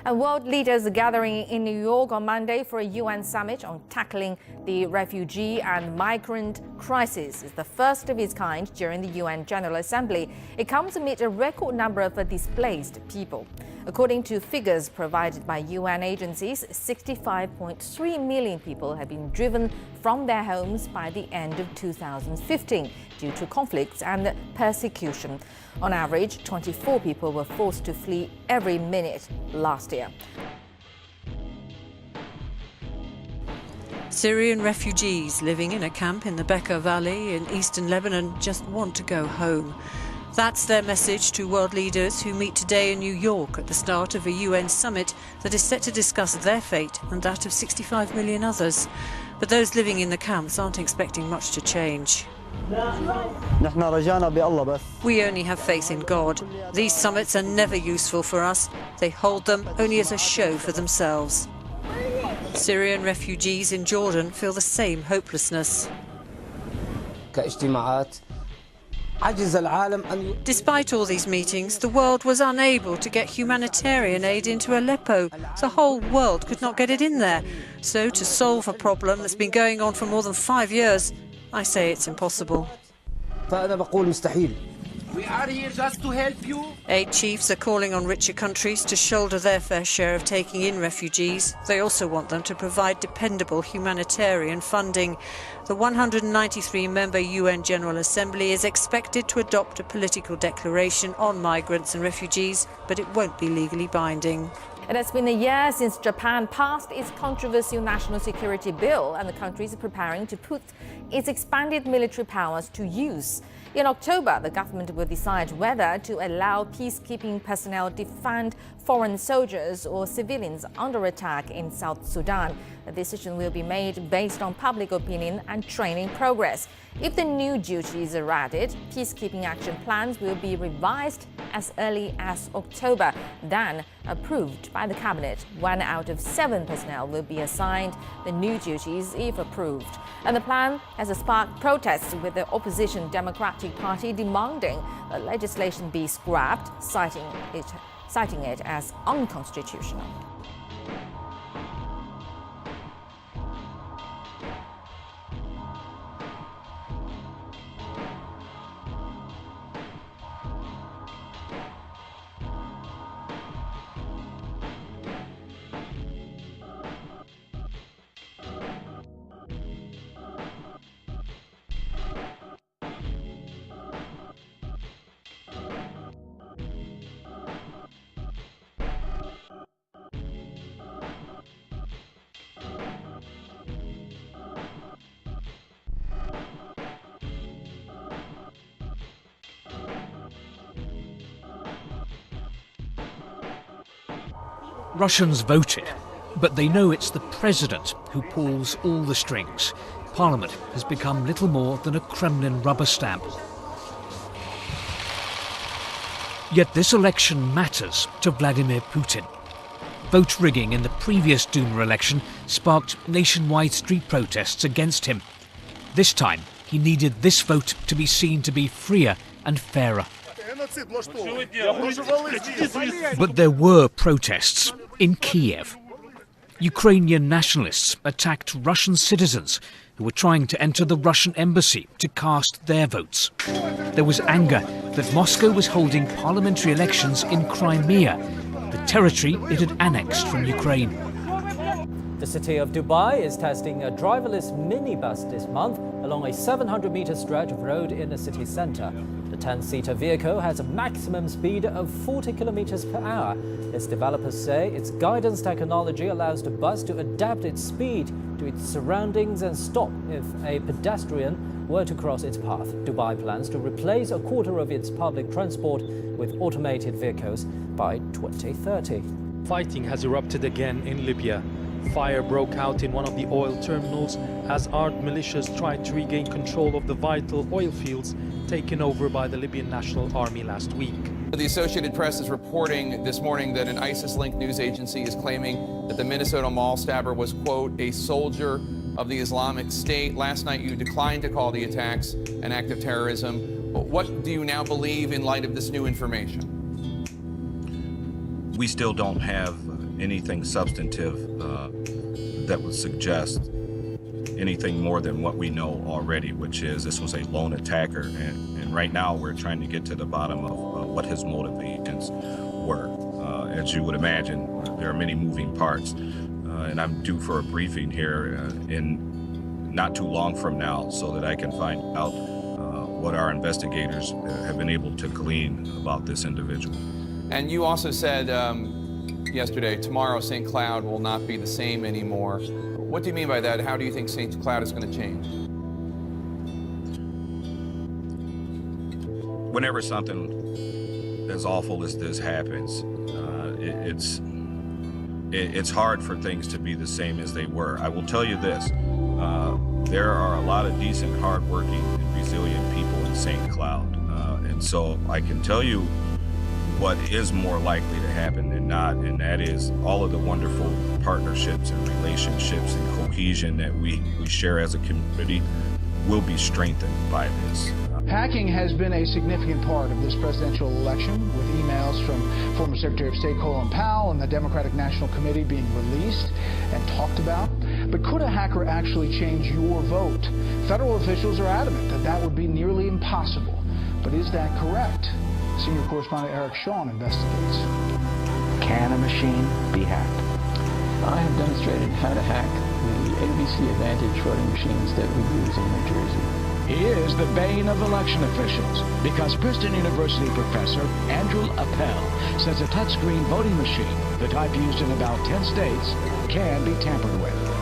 And world leaders are gathering in New York on Monday for a UN summit on tackling the refugee and migrant crisis. It's the first of its kind during the UN General Assembly. It comes amid a record number of displaced people. According to figures provided by UN agencies, 65.3 million people have been driven from their homes by the end of 2015 due to conflicts and persecution. On average, 24 people were forced to flee every minute last year. Syrian refugees living in a camp in the Bekaa Valley in eastern Lebanon just want to go home. That's their message to world leaders who meet today in New York at the start of a UN summit that is set to discuss their fate and that of 65 million others. But those living in the camps aren't expecting much to change. We only have faith in God. These summits are never useful for us. They hold them only as a show for themselves. Syrian refugees in Jordan feel the same hopelessness. Despite all these meetings, the world was unable to get humanitarian aid into Aleppo. The whole world could not get it in there. So to solve a problem that's been going on for more than 5 years, I say it's impossible. We are here just to help you. Aid chiefs are calling on richer countries to shoulder their fair share of taking in refugees. They also want them to provide dependable humanitarian funding. The 193-member UN General Assembly is expected to adopt a political declaration on migrants and refugees, but it won't be legally binding. It has been a year since Japan passed its controversial national security bill, and the country is preparing to put its expanded military powers to use. In October, the government will decide whether to allow peacekeeping personnel defend foreign soldiers or civilians under attack in South Sudan. The decision will be made based on public opinion and training progress. If the new duties are added, peacekeeping action plans will be revised as early as October, then approved by the cabinet. 1 out of 7 personnel will be assigned the new duties if approved. And the plan has sparked protests, with the opposition Democratic Party demanding the legislation be scrapped, citing it as unconstitutional. Russians voted, but they know it's the president who pulls all the strings. Parliament has become little more than a Kremlin rubber stamp. Yet this election matters to Vladimir Putin. Vote rigging in the previous Duma election sparked nationwide street protests against him. This time, he needed this vote to be seen to be freer and fairer. But there were protests in Kiev. Ukrainian nationalists attacked Russian citizens who were trying to enter the Russian embassy to cast their votes. There was anger that Moscow was holding parliamentary elections in Crimea, the territory it had annexed from Ukraine. The city of Dubai is testing a driverless minibus this month along a 700-meter stretch of road in the city centre. The 10-seater vehicle has a maximum speed of 40 kilometers per hour. Its developers say its guidance technology allows the bus to adapt its speed to its surroundings and stop if a pedestrian were to cross its path. Dubai plans to replace a quarter of its public transport with automated vehicles by 2030. Fighting has erupted again in Libya. Fire broke out in one of the oil terminals as armed militias tried to regain control of the vital oil fields taken over by the Libyan National Army last week. The Associated Press is reporting this morning that an ISIS-linked news agency is claiming that the Minnesota mall stabber was, quote, a soldier of the Islamic State. Last night you declined to call the attacks an act of terrorism. What do you now believe in light of this new information? We still don't have anything substantive that would suggest anything more than what we know already, which is this was a lone attacker, and right now we're trying to get to the bottom of what his motivations were. As you would imagine, there are many moving parts, and I'm due for a briefing here in not too long from now so that I can find out what our investigators have been able to glean about this individual. And you also said yesterday, tomorrow St. Cloud will not be the same anymore. What do you mean by that? How do you think St. Cloud is going to change? Whenever something as awful as this happens, it's hard for things to be the same as they were. I will tell you this, there are a lot of decent, hardworking, and resilient people in St. Cloud. And so I can tell you what is more likely to happen than not, and that is all of the wonderful partnerships and relationships and cohesion that we share as a community will be strengthened by this. Hacking has been a significant part of this presidential election, with emails from former Secretary of State Colin Powell and the Democratic National Committee being released and talked about. But could a hacker actually change your vote? Federal officials are adamant that that would be nearly impossible. But is that correct? Senior correspondent Eric Shawn investigates. Can a machine be hacked? I have demonstrated how to hack the ABC Advantage voting machines that we use in New Jersey. He is the bane of election officials because Princeton University professor Andrew Appel says a touchscreen voting machine, the type used in about 10 states, can be tampered with.